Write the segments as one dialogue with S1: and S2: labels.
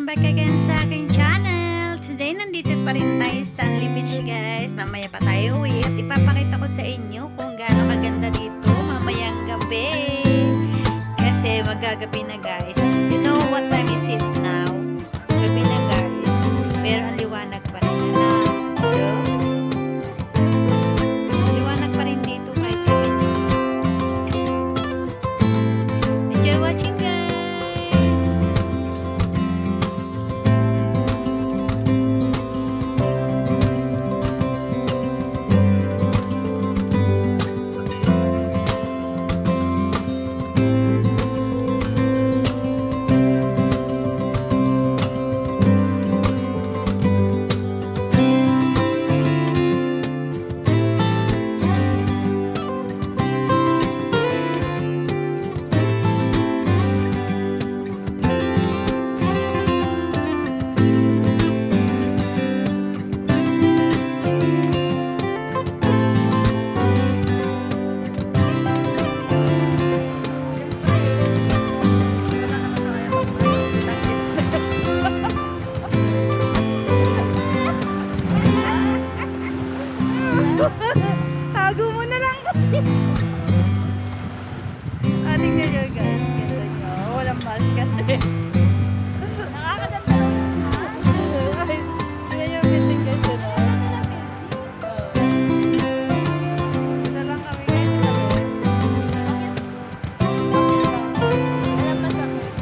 S1: Welcome back again sa aking channel. Today, nandito pa rin tayo sa Stanley Beach, guys. Mamaya pa tayo uwi at ipapakita ko sa inyo kung gaano kaganda dito mamayang gabi. Kasi magagabi na, guys. You know what time is it now? Gabi na, guys. Pero ang liwanag pa rin. Hello? Liwanag pa rin dito kahit gabi na. Enjoy watching, guys. Tago mo na lang kasi. Tingnan nyo, guys. Ganda nyo. Walang mask kasi. Nakakaganda lang yung mask. Tingnan nyo, building guys. Ito lang kami guys. Alam na sa akin.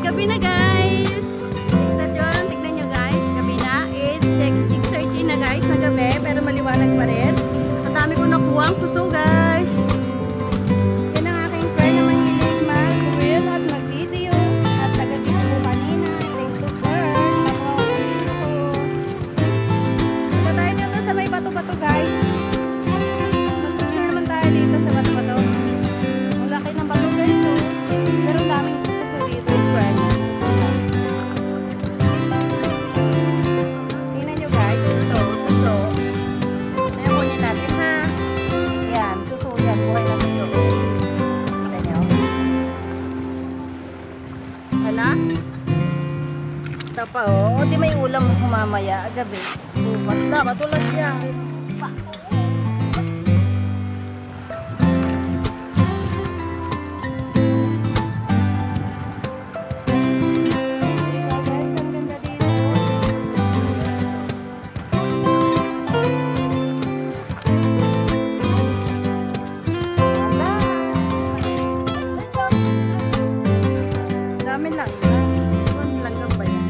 S1: Gabi na, guys. Tignan nyo guys. Gabi na. It's 6:30 na, guys, na gabi. Pero maliwanag pa rin. Ang dami ko nakuha ang suso, guys. Yan ang aking friend na mahilig mag-reel at mag-video. At taga-dito ko kanina. Thank you, friend. Nakuha ko dito ko. Ito tayo dito sa may bato-bato, guys. Mag-picture naman tayo dito sa bato-bato. Ang laki ng bato, guys. So, pero daming suso dito, friend. Ito pa, oh. Di may ulam mo mamaya gabi. Basta, matulad yan. Dami lang. Langgam ba yan?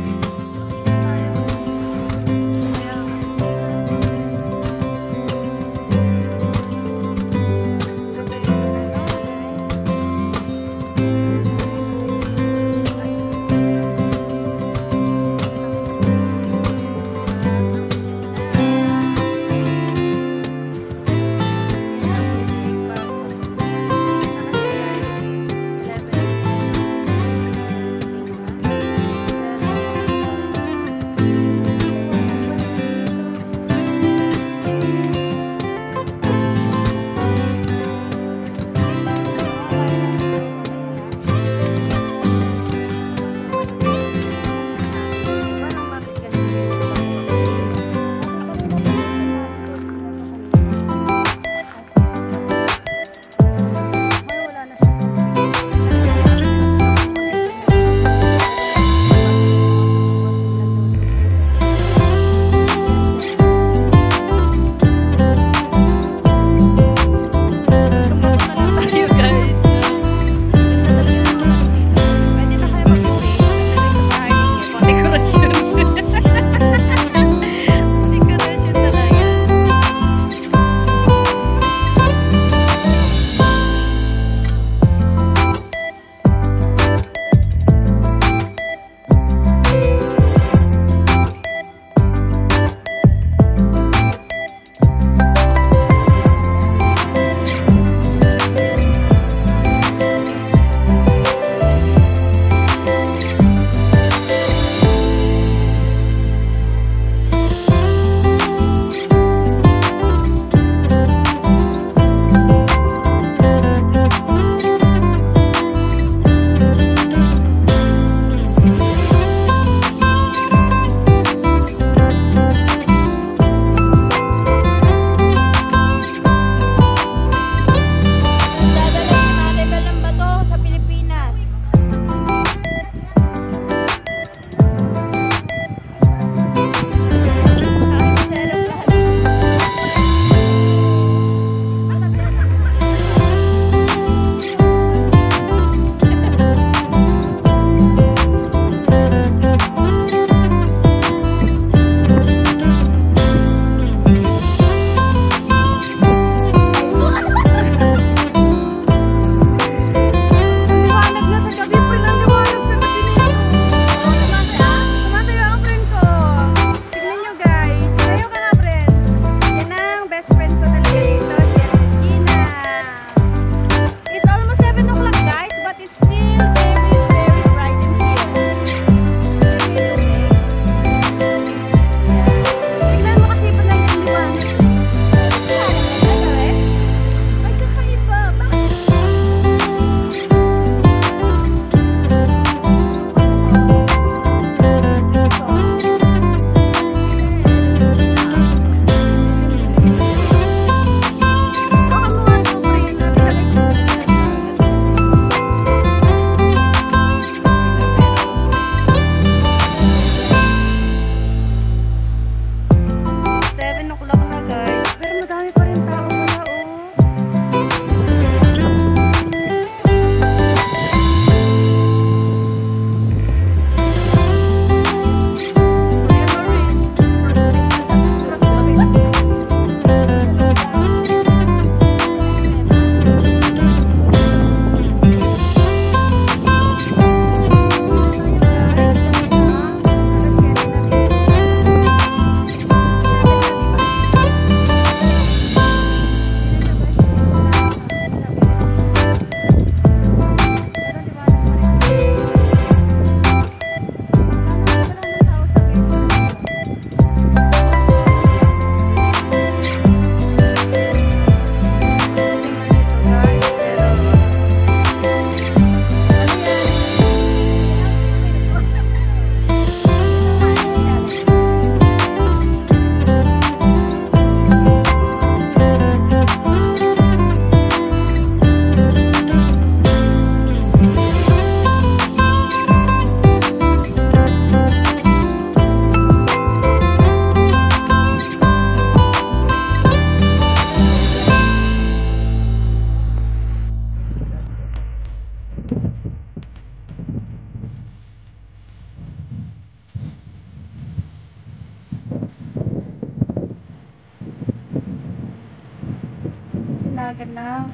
S1: paliwanag na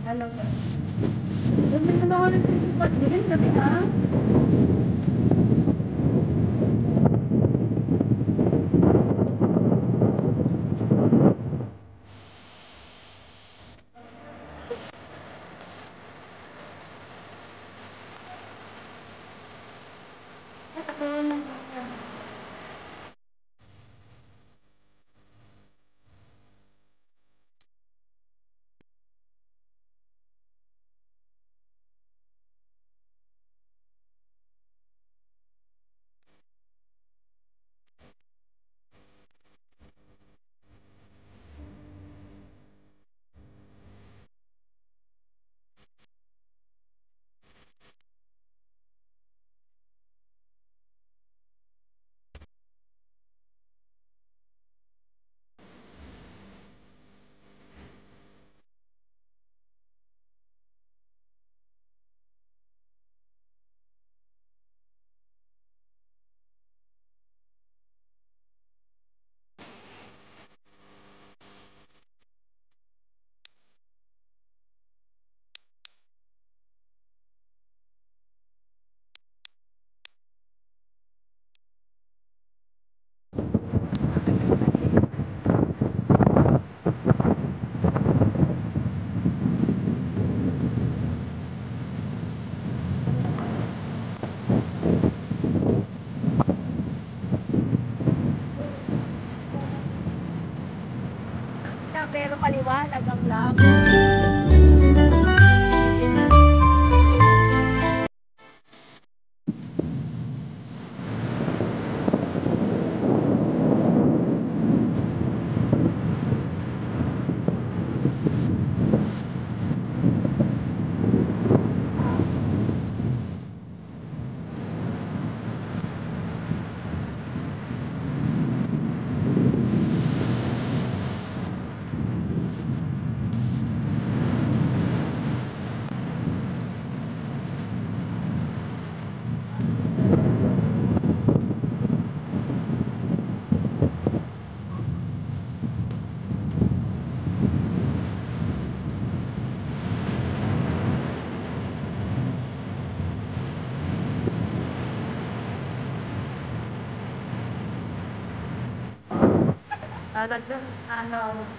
S1: ano ba? Doon na naman ako nagsisimpat din gabi ha? Pero paliwanag ang labo.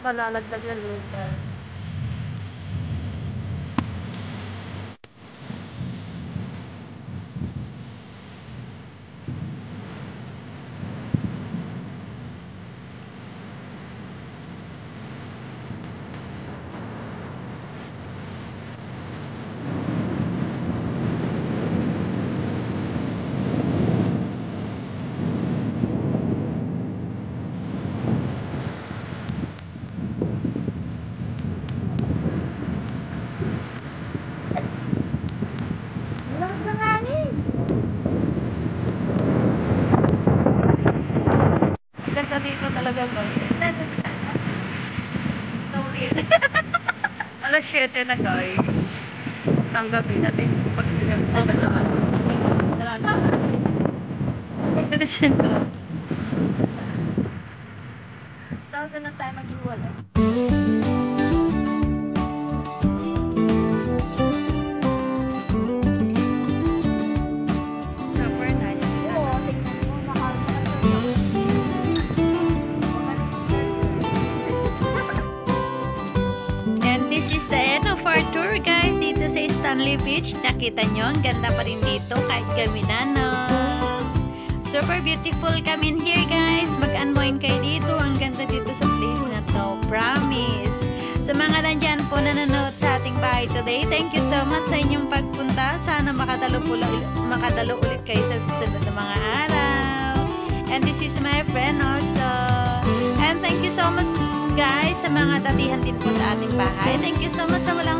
S1: Malalagdag na lupa. Ganda dito talaga ba? Alas 7 na guys. Tanggapin natin pag pinagsabalaan. Ganda siya na. Tawag na tayo mag-iwala. This is the end of our tour guys dito sa Stanley Beach. Nakita nyo, ang ganda pa rin dito kahit gabi na. Super beautiful kami here guys. Mag-unwind kayo dito. Ang ganda dito sa place na to. Promise. Sa mga nandyan po nanonood sa ating bahay today, thank you so much sa inyong pagpunta. Sana makadalo ulit kayo sa susunod na mga araw. And this is my friend also. And thank you so much guys sa mga tatihan din po sa ating bahay. Thank you so much sa walang